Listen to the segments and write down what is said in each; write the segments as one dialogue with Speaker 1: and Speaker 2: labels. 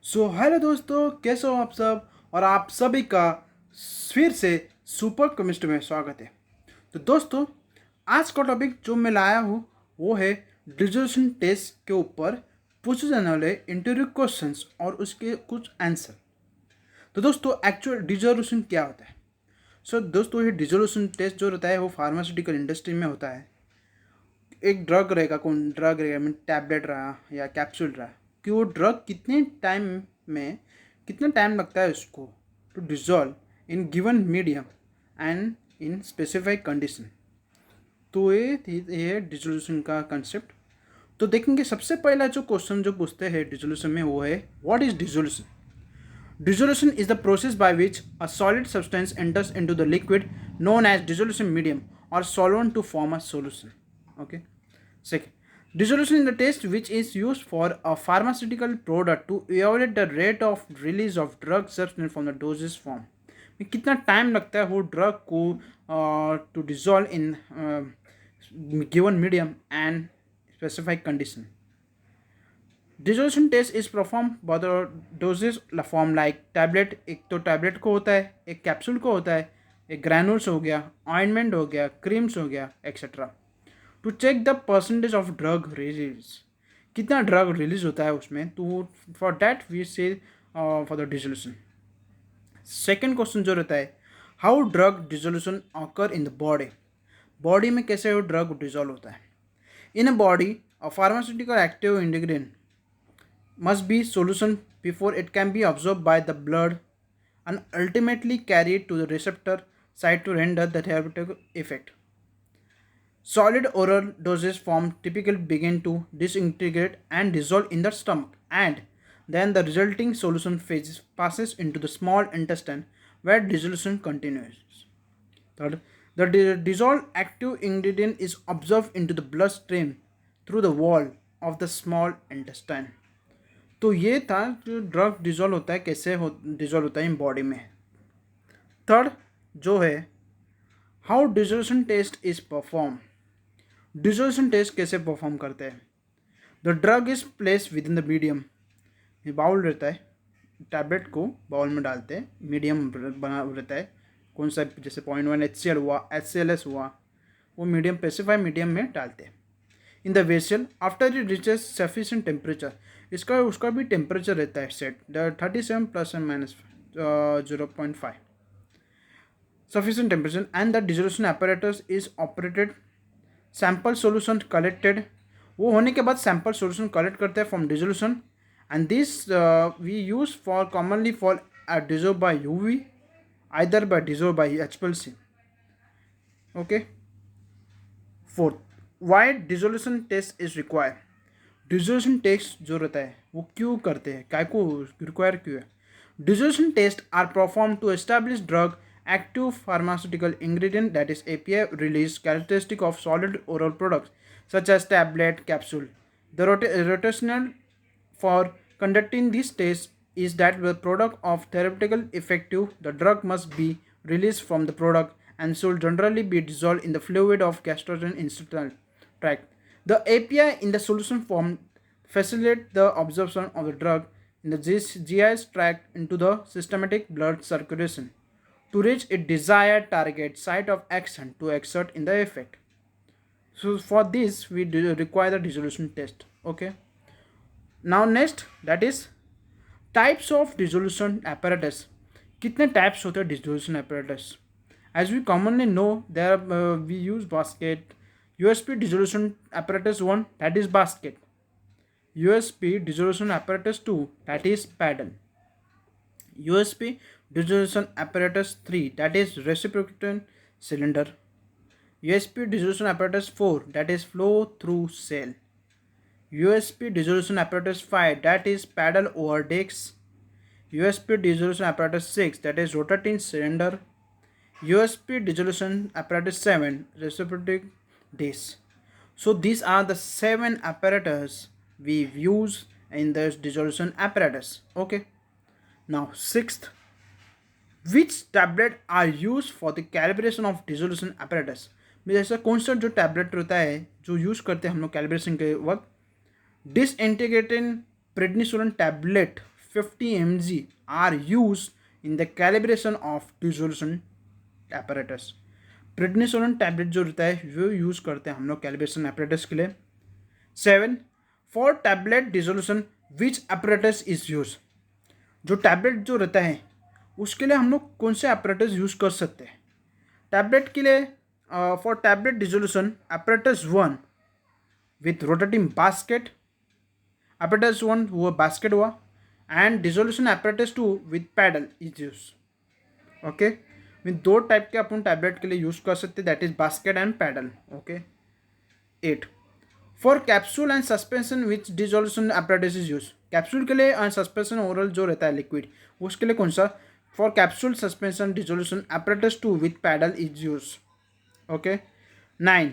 Speaker 1: Hello दोस्तों, कैसे हो आप सब। और आप सभी का फिर से सुपर केमिस्ट्री में स्वागत है। तो दोस्तों, आज का टॉपिक जो मैं लाया हूँ वो है डिसोल्यूशन टेस्ट के ऊपर पूछे जाने वाले इंटरव्यू क्वेश्चंस और उसके कुछ आंसर। तो दोस्तों, एक्चुअल डिसोल्यूशन क्या होता है। दोस्तों, ये डिसोल्यूशन टेस्ट जो होता है वो फार्मास्यूटिकल इंडस्ट्री में होता है। एक ड्रग रहेगा, कौन ड्रग रहेगा, मीन टैबलेट रहा या कैप्सूल रहा, कि वो ड्रग कितने टाइम में, कितना टाइम लगता है उसको to dissolve in given medium and in specified condition. तो ये डिजोल्यूशन का कंसेप्ट। तो देखेंगे, सबसे पहला जो क्वेश्चन जो पूछते हैं डिजोल्यूशन में वो है, what is dissolution. Dissolution is the process by which a solid substance enters into the liquid known as dissolution medium or solvent to form a solution. Okay. Second, dissolution is the test which is used for a pharmaceutical product to evaluate the rate of release of drug substance from the dosage form. कितना time लगता है वो drug को to dissolve in given medium and specified condition. Dissolution test is perform by the dosage form like tablet. एक तो tablet को होता है, एक कैप्सूल को होता है, एक ग्रैनुल्स हो गया, ऑइंटमेंट हो गया, क्रीम्स हो गया, etcetera. To check the percentage of drug release, कितना ड्रग रिलीज होता है उसमें, तो for that we say for the dissolution. Second question जो रहता है, how drug dissolution occur in the body. Body में कैसे वो ड्रग डिजोल्व होता है. In a body a pharmaceutical active ingredient must be solution before it can be absorbed by the blood and ultimately carried to the receptor site to render the therapeutic effect. Solid oral doses form typically begin to disintegrate and dissolve in the stomach, and then the resulting solution phase passes into the small intestine where dissolution continues. Third, the dissolved active ingredient is absorbed into the bloodstream through the wall of the small intestine. तो ये था जो drug dissolve होता है, कैसे dissolve होता है in body में. थर्ड जो है, how dissolution test is perform. Dissolution test कैसे परफॉर्म करते हैं. The drug is place within the medium. ये बाउल रहता है, टैबलेट को बाउल में डालते हैं, मीडियम बना रहता है, कौन सा, जैसे 0.1 HCl हुआ, HClS हुआ, वो मीडियम स्पेसिफाइड मीडियम में डालते हैं. In the vessel after it reaches sufficient temperature, इसका उसका भी टेम्परेचर रहता है set, 37 plus and minus 0.5 sufficient temperature, and the dissolution apparatus is operated. Sample solution collected, वो होने के बाद सैम्पल सोल्यूशन कलेक्ट करते हैं from dissolution, and this we use for commonly for dissolve by UV, either by dissolve by HPLC. Okay. Fourth, why dissolution test is required. Dissolution test जो रहता है वो क्यों करते हैं, क्या को रिक्वायर क्यों है. Dissolution test are perform to establish drug active pharmaceutical ingredient, that is API release characteristic of solid oral products such as tablet, capsule. The rationale for conducting these tests is that the product of therapeutical effective, the drug must be released from the product and should generally be dissolved in the fluid of gastrointestinal tract. The API in the solution form facilitate the absorption of the drug in the GI tract into the systematic blood circulation to reach its desired target site of action to exert in the effect. So for this we require the dissolution test. Okay. Now next, that is types of dissolution apparatus. कितने types होते हैं dissolution apparatus. As we commonly know, there we use basket. USP dissolution apparatus 1, that is basket. USP dissolution apparatus 2, that is paddle. USP dissolution apparatus 3, that is reciprocating cylinder. USP dissolution apparatus 4, that is flow through cell. USP dissolution apparatus 5, that is paddle over discs. USP dissolution apparatus 6, that is rotating cylinder. USP dissolution apparatus 7, reciprocating disc. So these are the 7 apparatus we use in this dissolution apparatus. Okay. Now sixth, which tablet are used for the calibration of dissolution apparatus. में जैसा कौन सा जो tablet रहता है जो use करते हैं हम लोग कैलिब्रेशन के वक्त. Disintegrated prednisolone tablet 50 mg are used in the calibration of dissolution apparatus. Prednisolone tablet जो रहता है वो यूज़ करते हैं हम लोग कैलिब्रेशन apparatus के लिए. 7. For tablet dissolution which apparatus is use. जो टैबलेट जो रहता है उसके लिए हम लोग कौन से apparatus यूज़ कर सकते हैं. टैबलेट के लिए for tablet dissolution apparatus 1 with rotating basket. apparatus 1 वो बास्केट हुआ. And dissolution apparatus 2 with paddle is use. Okay, mean दो टाइप के अपन टैबलेट के लिए यूज़ कर सकते, that is basket and paddle. Okay. 8. For capsule and suspension which dissolution apparatus is use. Capsule के लिए एंड सस्पेंशन ओरल जो रहता है लिक्विड उसके लिए कौन सा. For capsule suspension dissolution apparatus 2 with paddle is use. Okay. 9.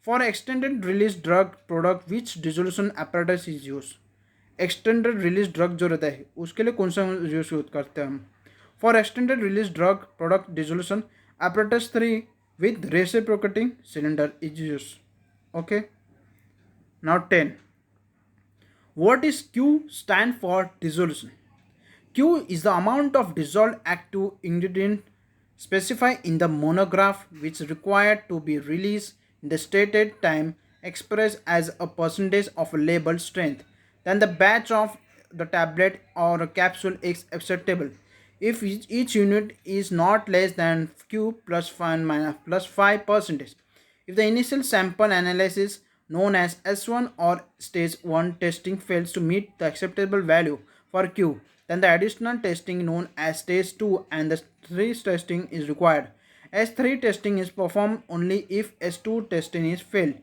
Speaker 1: For extended release drug product which dissolution apparatus is use. Extended release drug जो रहता है उसके लिए कौन सा यूज करते हैं हम. For extended release drug product dissolution apparatus 3 with reciprocating cylinder is use. Okay. Now 10. What is Q stand for dissolution? Q is the amount of dissolved active ingredient specified in the monograph which required to be released in the stated time expressed as a percentage of label strength. Then the batch of the tablet or a capsule is acceptable if each unit is not less than Q plus 5%. If the initial sample analysis known as S1 or stage 1 testing fails to meet the acceptable value for Q, then the additional testing known as stage 2 and the 3 testing is required. S3 testing is performed only if S2 testing is failed.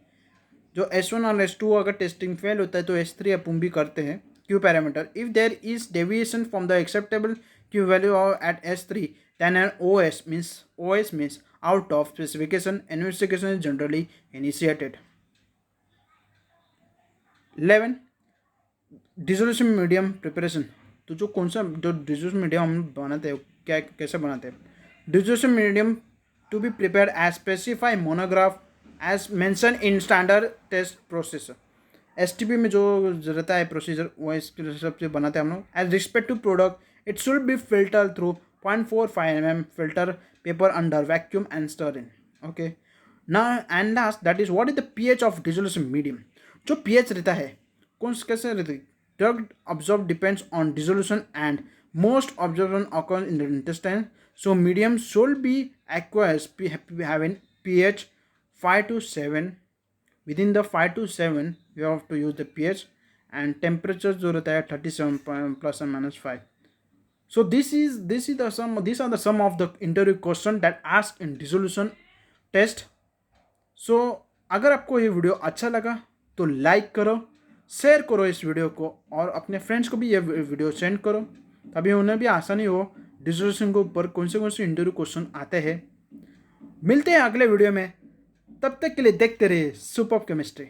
Speaker 1: जो S1 और S2 अगर testing fail होता है तो S3 अपन भी करते हैं Q parameter. If there is deviation from the acceptable Q value at S3 then an OS means out of specification. Investigation is generally initiated. 11. Dissolution medium preparation. तो जो कौन सा जो डिसोल्यूशन मीडियम हम बनाते हैं क्या कैसे बनाते हैं. Dissolution medium to be prepare as specify monograph as mention in standard test process. STP में जो रहता है प्रोसीजर वो इसके हिसाब से बनाते हैं हम लोग. As respect to product it should be filter through 0.45 mm filter paper under vacuum and stir in. Okay. Now and last that is what is the pH of dissolution medium. जो pH रहता है कौन कैसे रहती है. Drug absorb depends on dissolution and most absorption occurs in the intestine. So medium should be aqueous having pH 5 to 7. Within the 5 to 7 you have to use the pH and temperature जो रहता है 37 ±5. So these are the sum of the interview question that asked in dissolution test. So अगर आपको ये video अच्छा लगा तो like करो, शेयर करो इस वीडियो को और अपने फ्रेंड्स को भी ये वीडियो सेंड करो तभी उन्हें भी आसानी हो डिसोल्यूशन के ऊपर कौन से इंटरव्यू क्वेश्चन आते हैं. मिलते हैं अगले वीडियो में, तब तक के लिए देखते रहिए सुपर्ब केमिस्ट्री.